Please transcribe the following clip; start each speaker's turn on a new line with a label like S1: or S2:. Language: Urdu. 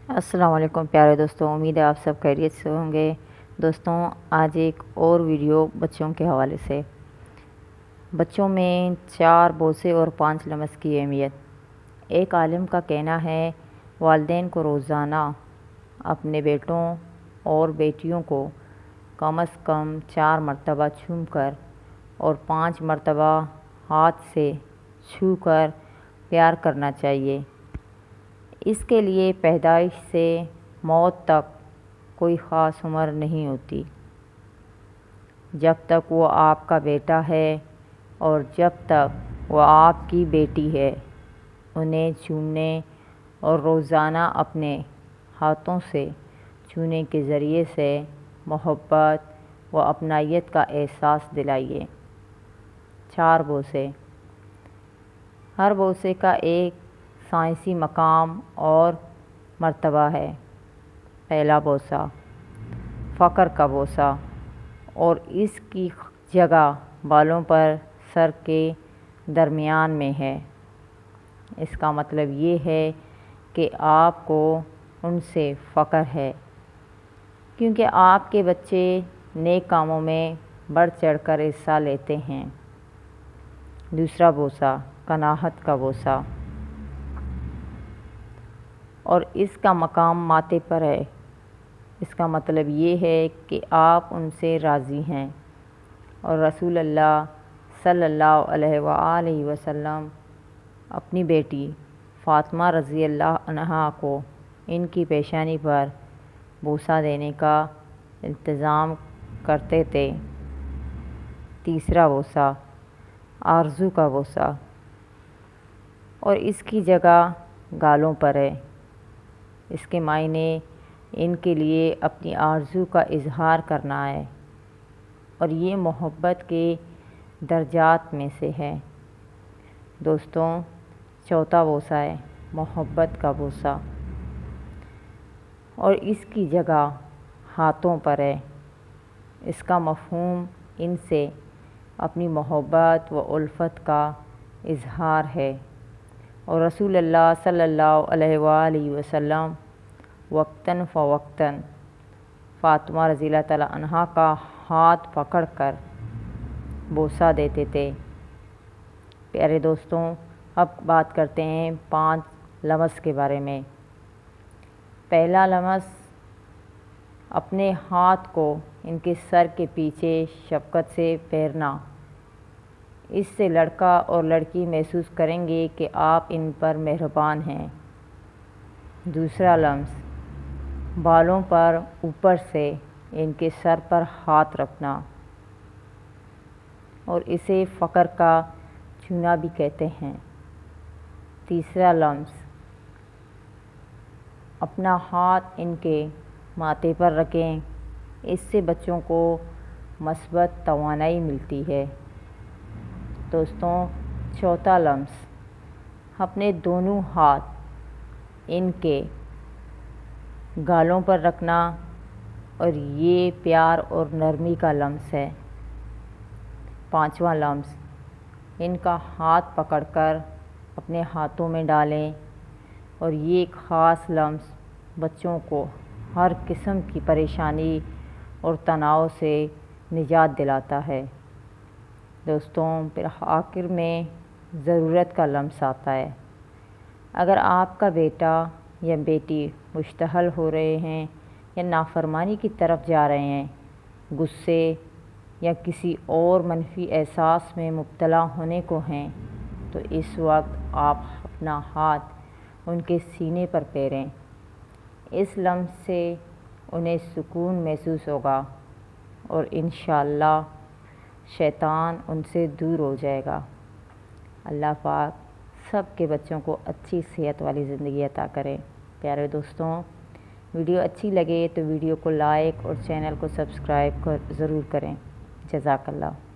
S1: السلام علیکم پیارے دوستوں، امید ہے آپ سب خیریت سے ہوں گے۔ دوستوں، آج ایک اور ویڈیو بچوں کے حوالے سے۔ بچوں میں 4 بوسے اور 5 لمس کی اہمیت۔ ایک عالم کا کہنا ہے والدین کو روزانہ اپنے بیٹوں اور بیٹیوں کو کم از کم 4 مرتبہ چھو کر اور 5 مرتبہ ہاتھ سے چھو کر پیار کرنا چاہیے۔ اس کے لیے پیدائش سے موت تک کوئی خاص عمر نہیں ہوتی۔ جب تک وہ آپ کا بیٹا ہے اور جب تک وہ آپ کی بیٹی ہے، انہیں چومنے اور روزانہ اپنے ہاتھوں سے چھونے کے ذریعے سے محبت و اپنائیت کا احساس دلائیے۔ 4 بوسے۔ ہر بوسے کا ایک سائنسی مقام اور مرتبہ ہے۔ پہلا بوسہ فخر کا بوسہ، اور اس کی جگہ بالوں پر سر کے درمیان میں ہے۔ اس کا مطلب یہ ہے کہ آپ کو ان سے فخر ہے، کیونکہ آپ کے بچے نیک کاموں میں بڑھ چڑھ کر حصہ لیتے ہیں۔ دوسرا بوسہ قناعت کا بوسہ، اور اس کا مقام ماتھے پر ہے۔ اس کا مطلب یہ ہے کہ آپ ان سے راضی ہیں، اور رسول اللہ صلی اللہ علیہ وآلہ وسلم اپنی بیٹی فاطمہ رضی اللہ عنہا کو ان کی پیشانی پر بوسہ دینے کا التزام کرتے تھے۔ تیسرا بوسہ آرزو کا بوسہ، اور اس کی جگہ گالوں پر ہے۔ اس کے معنی ان کے لیے اپنی آرزو کا اظہار کرنا ہے، اور یہ محبت کے درجات میں سے ہے۔ دوستوں، چوتھا بوسہ ہے محبت کا بوسہ، اور اس کی جگہ ہاتھوں پر ہے۔ اس کا مفہوم ان سے اپنی محبت و الفت کا اظہار ہے، اور رسول اللہ صلی اللہ علیہ وآلہ وسلم وقتاً فوقتاً فاطمہ رضی اللہ تعالیٰ عنہا کا ہاتھ پکڑ کر بوسہ دیتے تھے۔ پیارے دوستوں، اب بات کرتے ہیں 5 لمس کے بارے میں۔ پہلا لمس اپنے ہاتھ کو ان کے سر کے پیچھے شفقت سے پھیرنا۔ اس سے لڑکا اور لڑکی محسوس کریں گے کہ آپ ان پر مہربان ہیں۔ دوسرا لمس بالوں پر اوپر سے ان کے سر پر ہاتھ رکھنا، اور اسے فخر کا چھونا بھی کہتے ہیں۔ تیسرا لمس اپنا ہاتھ ان کے ماتھے پر رکھیں۔ اس سے بچوں کو مثبت توانائی ملتی ہے۔ دوستوں، چوتھا لمس اپنے دونوں ہاتھ ان کے گالوں پر رکھنا، اور یہ پیار اور نرمی کا لمس ہے۔ پانچواں لمس ان کا ہاتھ پکڑ کر اپنے ہاتھوں میں ڈالیں، اور یہ ایک خاص لمس بچوں کو ہر قسم کی پریشانی اور تناؤ سے نجات دلاتا ہے۔ دوستوں، پھر آخر میں ضرورت کا لمس آتا ہے۔ اگر آپ کا بیٹا یا بیٹی مشتعل ہو رہے ہیں یا نافرمانی کی طرف جا رہے ہیں، غصے یا کسی اور منفی احساس میں مبتلا ہونے کو ہیں، تو اس وقت آپ اپنا ہاتھ ان کے سینے پر پھیریں۔ اس لمس سے انہیں سکون محسوس ہوگا، اور انشاءاللہ شیطان ان سے دور ہو جائے گا۔ اللہ پاک سب کے بچوں کو اچھی صحت والی زندگی عطا کرے۔ پیارے دوستوں، ویڈیو اچھی لگے تو ویڈیو کو لائک اور چینل کو سبسکرائب ضرور کریں۔ جزاک اللہ۔